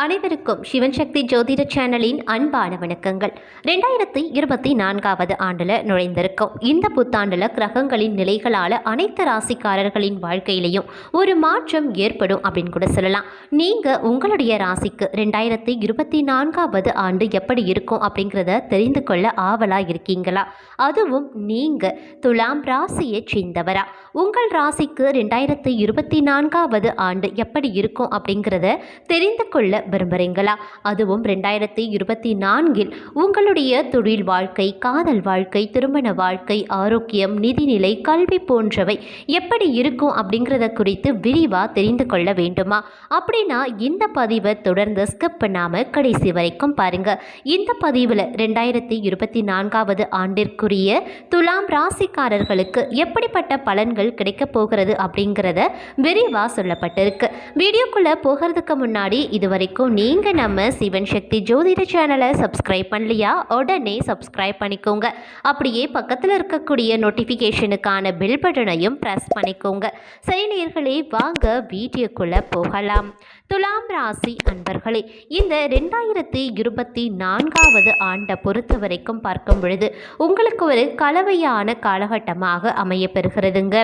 அனைவருக்கும் சிவன் சக்தி ஜோதிட சேனலின் அன்பான வணக்கங்கள். 2024வது ஆண்டில் நுழைந்திருக்கும் இந்த புத்தாண்டில் கிரகங்களின் நிலைகளால் அனைத்து ராசிக்காரர்களின் வாழ்க்கையிலையும் ஒரு மாற்றம் ஏற்படும் அப்படின்னு கூட சொல்லலாம். நீங்கள் உங்களுடைய ராசிக்கு 2024வது ஆண்டு எப்படி இருக்கும் அப்படிங்கிறத தெரிந்து கொள்ள ஆவலாக இருக்கீங்களா? அதுவும் நீங்கள் துலாம் ராசியை சேர்ந்தவரா? உங்கள் ராசிக்கு 2024வது ஆண்டு எப்படி இருக்கும் அப்படிங்கிறத தெரிந்து கொள்ள விரும்புகிறீங்களா? அதுவும் 2024இல் உங்களுடைய தொழில் வாழ்க்கை, காதல் வாழ்க்கை, திருமண வாழ்க்கை, ஆரோக்கியம், நிதிநிலை, கல்வி போன்றவை எப்படி இருக்கும் அப்படிங்கிறத குறித்து விரிவாக தெரிந்து கொள்ள வேண்டுமா? அப்படின்னா இந்த பதிவை தொடர்ந்து ஸ்கிப் பண்ணாமல் கடைசி வரைக்கும் பாருங்க. இந்த பதிவில் 2024வது ஆண்டிற்குரிய துலாம் ராசிக்காரர்களுக்கு எப்படிப்பட்ட பலன்கள் கிடைக்கப் போகிறது அப்படிங்கிறத விரிவாக சொல்லப்பட்டிருக்கு. வீடியோக்குள்ளே போகிறதுக்கு முன்னாடி இதுவரைக்கும் நீங்கள் நம்ம சிவன் சக்தி ஜோதிட சேனலை சப்ஸ்கிரைப் பண்ணலையா? உடனே சப்ஸ்கிரைப் பண்ணிக்கோங்க. அப்படியே பக்கத்தில் இருக்கக்கூடிய நோட்டிஃபிகேஷனுக்கான பெல் பட்டனையும் ப்ரெஸ் பண்ணிக்கோங்க. சரி நேயர்களே, வாங்க வீடியோக்குள்ளே போகலாம். துலாம் ராசி அன்பர்களே, இந்த 2024வது ஆண்டை பொறுத்த வரைக்கும் பார்க்கும் பொழுது உங்களுக்கு ஒரு கலவையான காலகட்டமாக அமைய பெறுகிறதுங்க.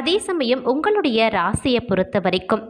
அதே சமயம் உங்களுடைய ராசியை பொறுத்த வரைக்கும்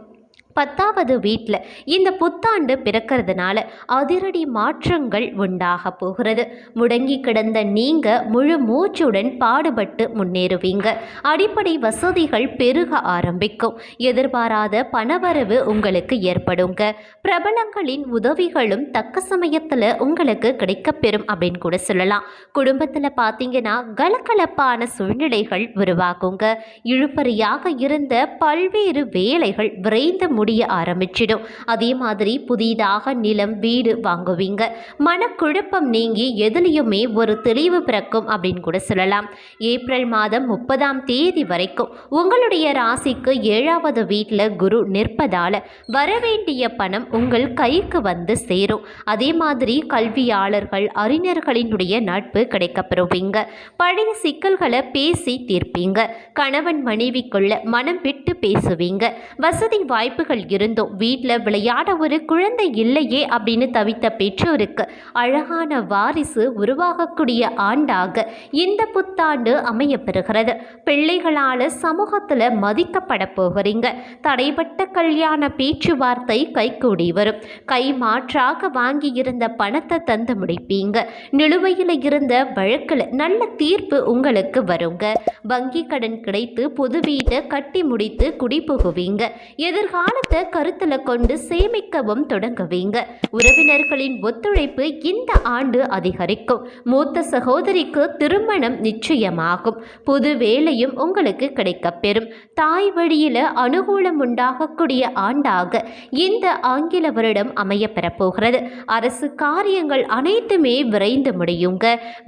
10வது வீட்டில் இந்த புத்தாண்டு பிறக்கிறதுனால அதிரடி மாற்றங்கள் உண்டாக போகிறது. முடங்கி கிடந்த நீங்கள் முழு மூச்சுடன் பாடுபட்டு முன்னேறுவீங்க. அடிப்படை வசதிகள் பெருக ஆரம்பிக்கும். எதிர்பாராத பணவரவு உங்களுக்கு ஏற்படுங்க. பிரபலங்களின் உதவிகளும் தக்க சமயத்தில் உங்களுக்கு கிடைக்கப்பெறும் அப்படின்னு கூட சொல்லலாம். குடும்பத்தில் பார்த்தீங்கன்னா கலகலப்பான சூழ்நிலைகள் உருவாகுங்க. இழுபறியாக இருந்த பல்வேறு வேலைகள் விரைந்து முடிய ஆரம்பிச்சிடும். அதே மாதிரி புதிதாக நிலம், வீடு வாங்குவீங்க. மனக்குழப்பம் நீங்கி எதுலையுமே ஒரு தெளிவு பிறக்கும் அப்படின்னு கூட சொல்லலாம். ஏப்ரல் மாதம் 30ஆம் தேதி வரைக்கும் உங்களுடைய ராசிக்கு 7வது வீட்டில் குரு நிற்பதால வரவேண்டிய பணம் உங்கள் கைக்கு வந்து சேரும். அதே மாதிரி கல்வியாளர்கள், அறிஞர்களினுடைய நட்பு கிடைக்கப்பெறுவீங்க. பழைய சிக்கல்களை பேசி தீர்ப்பீங்க. கணவன் மனைவிக்குள்ள மனம் விட்டு பேசுவீங்க. வசதி வாய்ப்புகள் இருந்தும் வீட்டில் விளையாட ஒரு குழந்தை இல்லையே அப்படின்னு தவித்த பெற்றோருக்கு அழகான வாரிசு உருவாகக்கூடிய ஆண்டாக இந்த புத்தாண்டு அமைய பெறுகிறது. பிள்ளைகளால் சமூகத்தில் மதிக்கப்பட போகிறீங்க. தடைப்பட்ட கல்யாண பேச்சுவார்த்தை கைகூடி வரும். கை மாற்றாக வாங்கியிருந்த பணத்தை தந்து முடிப்பீங்க. நிலுவையில் இருந்த வழக்கில் நல்ல தீர்ப்பு உங்களுக்கு வருங்க. வங்கி கடன் கிடைத்து புது வீட்டை கட்டி முடித்து குடிபுகுவீங்க. எதிர்காலத்தை கருத்துல கொண்டு சேமிக்கவும் தொடங்குவீங்க. உறவினர்களின் ஒத்துழைப்பு இந்த ஆண்டு அதிகரிக்கும். மூத்த சகோதரிக்கு திருமணம் நிச்சயமாகும். புது வேலையும் உங்களுக்கு கிடைக்கப்பெறும். தாய் வழியில அனுகூலம் உண்டாகக்கூடிய ஆண்டாக இந்த ஆங்கில வருடம் அமைய பெறப்போகிறது. அரசு காரியங்கள் அனைத்துமே விரைந்து முடியுங்க.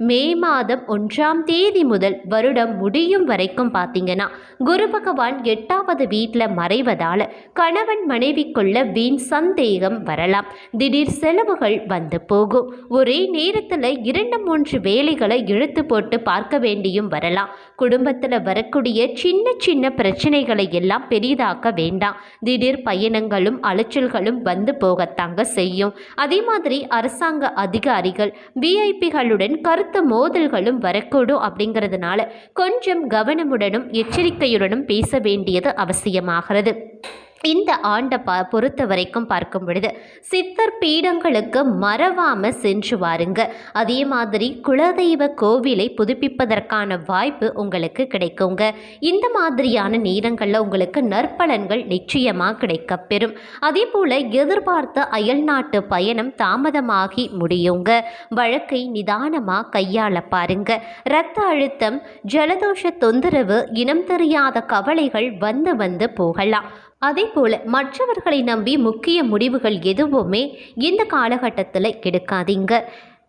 மே மாதம் 1ஆம் தேதி முதல் வருடம் முடியும் வரைக்கும் பார்த்தீங்கன்னா குரு பகவான் 8வது வீட்டில் மறைவதால கணவன் மனைவிக்குள்ள வீண் சந்தேகம் வரலாம். திடீர் செலவுகள் வந்து போகும். ஒரே நேரத்தில் 2-3 வேலைகளை இழுத்து போட்டு பார்க்க வேண்டியும் வரலாம். குடும்பத்தில் வரக்கூடிய சின்ன சின்ன பிரச்சனைகளை எல்லாம் பெரிதாக்க வேண்டாம். திடீர் பயணங்களும் அலைச்சல்களும் வந்து போகத்தாங்க செய்யும். அதே மாதிரி அரசாங்க அதிகாரிகள், விஐபிகளுடன் கருத்து மோதல்களும் வரக்கூடும். அப்படிங்கிறதுனால கொஞ்சம் கவனமுடனும் எச்சரிக்கையுடனும் பேச வேண்டியது அவசியமாகிறது. இந்த ஆண்டை பொறுத்த வரைக்கும் பார்க்கும் பொழுது சித்தர் பீடங்களுக்கு மறவாமல் சென்று வாருங்க. அதே மாதிரி குலதெய்வ கோவிலை புதுப்பிப்பதற்கான வாய்ப்பு உங்களுக்கு கிடைக்குங்க. இந்த மாதிரியான நேரங்களில் உங்களுக்கு நற்பலன்கள் நிச்சயமாக கிடைக்கப்பெறும். அதே போல் எதிர்பார்த்த அயல்நாட்டு பயணம் தாமதமாகி முடியுங்க. வழக்கை நிதானமாக கையாள பாருங்க. இரத்த அழுத்தம், ஜலதோஷ தொந்தரவு, இனம் தெரியாத கவலைகள் வந்து போகலாம். அதே போல் மற்றவர்களை நம்பி முக்கிய முடிவுகள் எதுவுமே இந்த காலகட்டத்தில் எடுக்காதீங்க.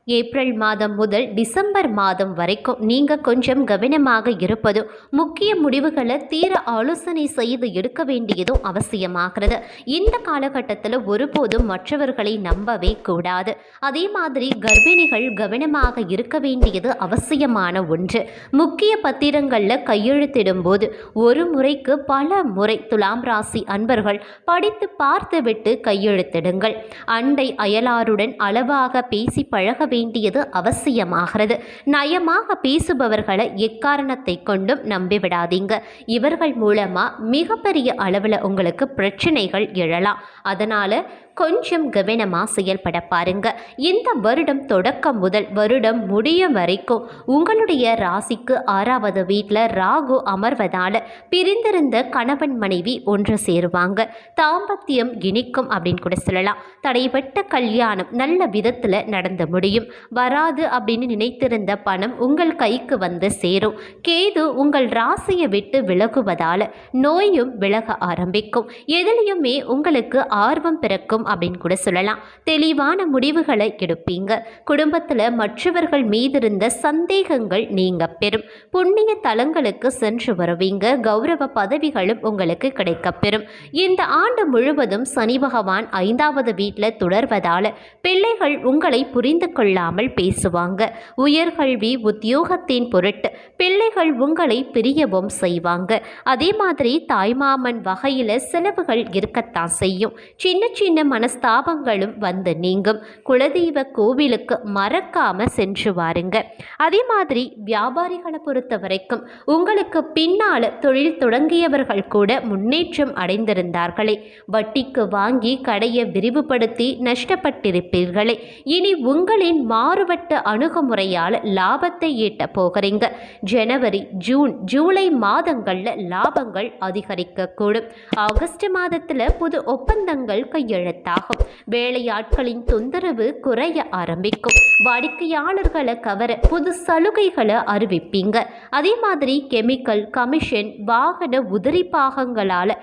ஏப்ரல் மாதம் முதல் டிசம்பர் மாதம் வரைக்கும் நீங்கள் கொஞ்சம் கவனமாக இருப்பதும் முக்கிய முடிவுகளை தீர ஆலோசனை செய்து எடுக்க வேண்டியதும் அவசியமாகிறது. இந்த காலகட்டத்தில் ஒருபோதும் மற்றவர்களை நம்பவே கூடாது. அதே மாதிரி கர்ப்பிணிகள் கவனமாக இருக்க வேண்டியது அவசியமான ஒன்று. முக்கிய பத்திரங்களில் கையெழுத்திடும் போது ஒரு முறைக்கு பல முறை துலாம் ராசி அன்பர்கள் படித்து பார்த்துவிட்டு கையெழுத்திடுங்கள். அண்டை அயலாருடன் அளவாக பேசி பழக வேண்டியது அவசியமாகிறது. நயமாக பேசுபவர்களை எக்காரணத்தை கொண்டும் நம்பிவிடாதீங்க. இவர்கள் மூலமா மிகப்பெரிய அளவில் உங்களுக்கு பிரச்சனைகள் எழலாம். அதனால கொஞ்சம் கவனமாக செயல்பட பாருங்க. இந்த வருடம் தொடக்கம் முதல் வருடம் முடியும் வரைக்கும் உங்களுடைய ராசிக்கு 6வது வீட்டில் ராகு அமர்வதால் பிரிந்திருந்த கணவன் மனைவி ஒன்று சேருவாங்க. தாம்பத்தியம் இனிக்கும் அப்படின்னு கூட சொல்லலாம். தடைப்பட்ட கல்யாணம் நல்ல விதத்தில் நடந்து முடியும். வராது அப்படின்னு நினைத்திருந்த பணம் உங்கள் கைக்கு வந்து சேரும். கேது உங்கள் ராசியை விட்டு விலகுவதால் நோயும் விலக ஆரம்பிக்கும். எதிலையுமே உங்களுக்கு ஆர்வம் பிறக்கும் அப்படின்னு கூட சொல்லலாம். தெளிவான முடிவுகளை எடுப்பீங்க. குடும்பத்தில் மற்றவர்கள் மீது இருந்த சந்தேகங்கள் நீங்க பெறும். புண்ணிய தலங்களுக்கு சென்று வருவீங்க. கௌரவ பதவிகளும் உங்களுக்கு கிடைக்கப்பெறும். இந்த ஆண்டு முழுவதும் சனி பகவான் 5வது வீட்டில் தொடர்வதால் பிள்ளைகள் உங்களை புரிந்து கொள்ளாமல் பேசுவாங்க. உயர்கல்வி உத்தியோகத்தின் பொருட்டு பிள்ளைகள் உங்களை பிரியவும் செய்வாங்க. அதே மாதிரி தாய்மாமன் வகையில் செலவுகள் இருக்கத்தான் செய்யும். சின்ன சின்ன மனஸ்தாபங்களும் வந்து நீங்கும். குலதெய்வ கோவிலுக்கு மறக்காம சென்று வாருங்க. அதே மாதிரி வியாபாரிகளை பொறுத்த வரைக்கும் உங்களுக்கு பின்னால் தொழில் தொடங்கியவர்கள் கூட முன்னேற்றம் அடைந்திருந்தார்களே, வட்டிக்கு வாங்கி கடையை விரிவுபடுத்தி நஷ்டப்பட்டிருப்பீர்களே, இனி உங்களின் மாறுபட்ட அணுகுமுறையால் லாபத்தை ஈட்ட போகிறீங்க. ஜனவரி, ஜூன், ஜூலை மாதங்களில் லாபங்கள் அதிகரிக்கக்கூடும். ஆகஸ்ட் மாதத்தில் புது ஒப்பந்தங்கள் கையெழுத்தாகும். வேலையாட்களின் தொந்தரவு குறைய ஆரம்பிக்கும். வாடிக்கையாளர்களை கவர புது சலுகைகளை அறிவிப்பீங்க. அதே மாதிரி கெமிக்கல், கமிஷன், வாகன உதிரி பாகங்களால்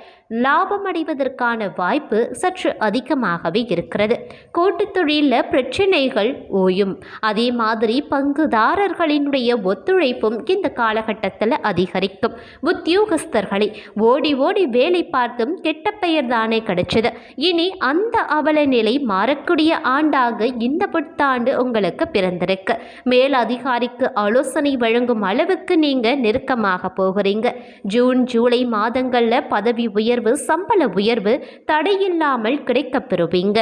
லாபம் அடைவதற்கான வாய்ப்பு சற்று அதிகமாகவே இருக்கிறது. கூட்டுத் தொழிலில் பிரச்சனைகள் ஓயும். அதே மாதிரி பங்குதாரர்களினுடைய ஒத்துழைப்பும் இந்த காலகட்டத்தில் அதிகரிக்கும். உத்தியோகஸ்தர்களை ஓடி ஓடி வேலை பார்த்தும் கெட்ட பெயர் தானே கிடைச்சது. இனி அந்த அவல நிலை மாறக்கூடிய ஆண்டாக இந்த புத்தாண்டு உங்களுக்கு பிறந்திருக்கு. மேல் அதிகாரிக்கு ஆலோசனை வழங்கும் அளவுக்கு நீங்க நெருக்கமாக போகிறீங்க. ஜூன், ஜூலை மாதங்களில் பதவி உயர்வு, சம்பள உயர்வு தடையில்லாமல் கிடைக்கப் பெறுவீங்க.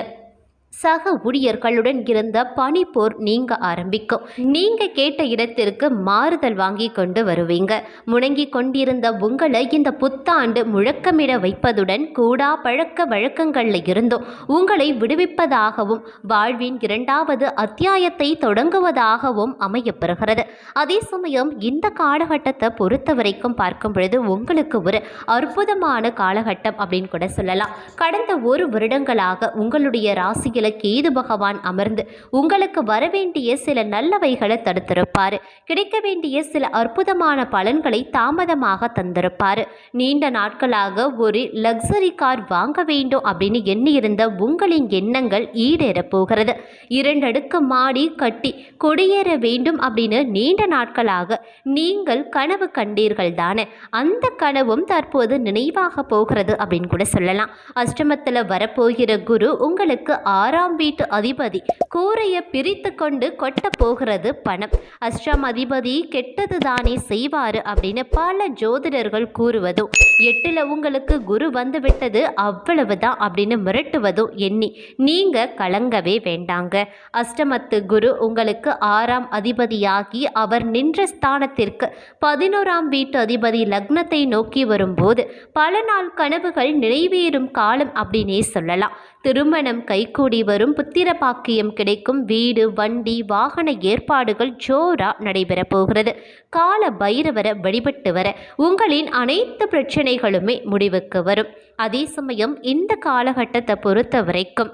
சக ஊழியர்களுடன் இருந்த பணிப்போர் நீங்க ஆரம்பிக்கும். நீங்க கேட்ட இடத்திற்கு மாறுதல் வாங்கி கொண்டு வருவீங்க. முடங்கி கொண்டிருந்த உங்களை இந்த புத்தாண்டு முழக்கமிட வைப்பதுடன் கூடா பழக்க வழக்கங்களில் இருந்தும் உங்களை விடுவிப்பதாகவும் வாழ்வின் 2வது அத்தியாயத்தை தொடங்குவதாகவும் அமையப்பெறுகிறது. அதே சமயம் இந்த காலகட்டத்தை பொறுத்த வரைக்கும் பார்க்கும் பொழுது உங்களுக்கு ஒரு அற்புதமான காலகட்டம் அப்படின்னு கூட சொல்லலாம். கடந்த 1 வருடங்களாக உங்களுடைய ராசியில் கேது பகவான் அமர்ந்து உங்களுக்கு வரவேண்டிய சில நல்லவைகளை தடுத்திருப்பார். கிடைக்க வேண்டிய சில அற்புதமான பலன்களை தாமதமாக தந்திருப்பார். நீண்ட நாட்களாக ஒரு லக்ஸரி கார் வாங்க வேண்டும் அப்படின்னு எண்ணியிருந்த உங்களின் எண்ணங்கள் ஈடேறப் போகிறது. 2 அடுக்கு மாடி கட்டி குடியேற வேண்டும் அப்படின்னு நீண்ட நாட்களாக நீங்கள் கனவு கண்டீர்கள் தானே, அந்த கனவும் தற்போது நினைவாக போகிறது அப்படின்னு கூட சொல்லலாம். அஷ்டமத்தில் வரப்போகிற குரு உங்களுக்கு 6ஆம் வீட்டு அதிபதி. கூரையை பிரித்து கொண்டு கொட்ட போகிறது பணம். அஷ்டம் அதிபதி கெட்டது தானே செய்வாரு அப்படின்னு பல ஜோதிடர்கள் கூறுவதும், 8ல் உங்களுக்கு குரு வந்து விட்டது அவ்வளவுதான் அப்படின்னு மிரட்டுவதும் எண்ணி நீங்க கலங்கவே வேண்டாங்க. அஷ்டமத்து குரு உங்களுக்கு 6ஆம் அதிபதியாகி அவர் நின்ற ஸ்தானத்திற்கு 11ஆம் வீட்டு அதிபதி லக்னத்தை நோக்கி வரும்போது பல நாள் கனவுகள் நிறைவேறும் காலம் அப்படின்னே சொல்லலாம். திருமணம் கைகூடி வரும். புத்திர பாக்கியம் கிடைக்கும். வீடு, வண்டி, வாகன ஏற்பாடுகள் ஜோரா நடைபெற போகிறது. கால பைரவரை வழிபட்டு வர உங்களின் அனைத்து பிரச்சனைகளுமே முடிவுக்கு வரும். அதே சமயம் இந்த காலகட்டத்தை பொறுத்த வரைக்கும்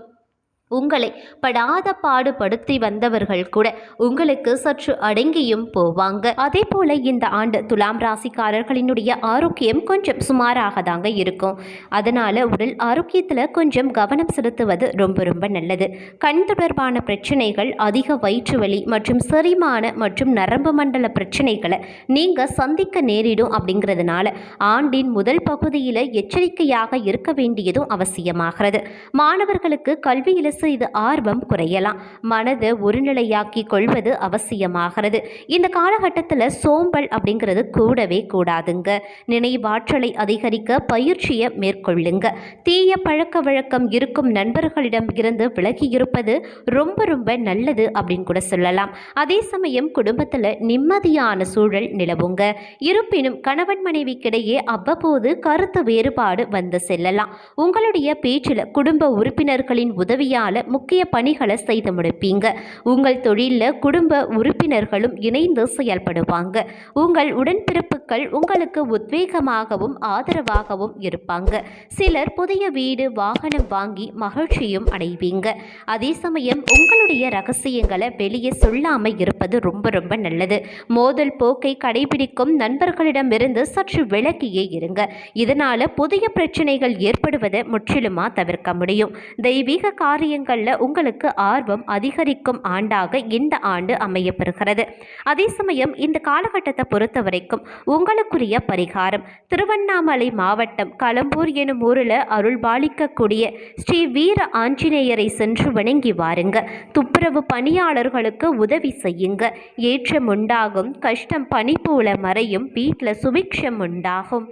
உங்களை படாத பாடுபடுத்தி வந்தவர்கள் கூட உங்களுக்கு சற்று அடங்கியும் போவாங்க. அதே போல இந்த ஆண்டு துலாம் ராசிக்காரர்களினுடைய ஆரோக்கியம் கொஞ்சம் சுமாராக தாங்க இருக்கும். அதனால உடல் ஆரோக்கியத்தில் கொஞ்சம் கவனம் செலுத்துவது ரொம்ப ரொம்ப நல்லது. கண் தொடர்பான பிரச்சனைகள், அதிக வயிற்று வலி மற்றும் செரிமான மற்றும் நரம்பு மண்டல பிரச்சனைகளை நீங்க சந்திக்க நேரிடும். அப்படிங்கிறதுனால ஆண்டின் முதல் பகுதியில் எச்சரிக்கையாக இருக்க வேண்டியதும் அவசியமாகிறது. மாணவர்களுக்கு கல்வியில் சிறிது ஆர்வம் குறையலாம். மனதை ஒருநிலையாக்கி கொள்வது அவசியமாகிறது. இந்த காலகட்டத்தில் சோம்பல் அப்படிங்கிறது கூடவே கூடாதுங்க. நினைவாற்றலை அதிகரிக்க பயிற்சியை மேற்கொள்ளுங்க. தீய பழக்க வழக்கம் இருக்கும் நண்பர்களிடம் இருந்து விலகி இருப்பது ரொம்ப ரொம்ப நல்லது அப்படின்னு கூட சொல்லலாம். அதே சமயம் குடும்பத்தில் நிம்மதியான சூழல் நிலவுங்க. இருப்பினும் கணவன் மனைவிக்கிடையே அவ்வப்போது கருத்து வேறுபாடு வந்து செல்லலாம். உங்களுடைய பேச்சில் குடும்ப உறுப்பினர்களின் உதவியால் முக்கிய பணிகளை செய்து முடிப்பீங்க. உங்கள் தொழிலில் குடும்ப உறுப்பினர்களும் இணைந்து செயல்படுவாங்க. உங்கள் உடன்பிறப்புகள் உங்களுக்கு உத்வேகமாகவும் ஆதரவாகவும் இருப்பாங்க. சிலர் புதிய வீடு வாகனம் வாங்கி மகிழ்ச்சியும் அடைவீங்க. அதே சமயம் உங்களுடைய ரகசியங்களை வெளியே சொல்லாமல் இருப்பது ரொம்ப ரொம்ப நல்லது. மோதல் போக்கை கடைபிடிக்கும் நண்பர்களிடமிருந்து சற்று விலகியே இருங்க. இதனால புதிய பிரச்சனைகள் ஏற்படுவதை முற்றிலுமா தவிர்க்க முடியும். தெய்வீக காரியங்களில் உங்களுக்கு ஆர்வம் அதிகரிக்கும் ஆண்டாக இந்த ஆண்டு அமையப்பெறுகிறது. அதே சமயம் இந்த காலகட்டத்தை பொறுத்த வரைக்கும் உங்களுக்குரிய பரிகாரம் திருவண்ணாமலை மாவட்டம் களம்பூர் எனும் ஊரில் அருள்பாலிக்கக்கூடிய ஸ்ரீ வீர ஆஞ்சநேயரை சென்று வணங்கி வாருங்க. துப்புரவு பணியாளர்களுக்கு உதவி செய்யுங்க. ஏற்றம் உண்டாகும், கஷ்டம் பனி போல மறையும், வீட்டில் சுபிக்ஷம் உண்டாகும்.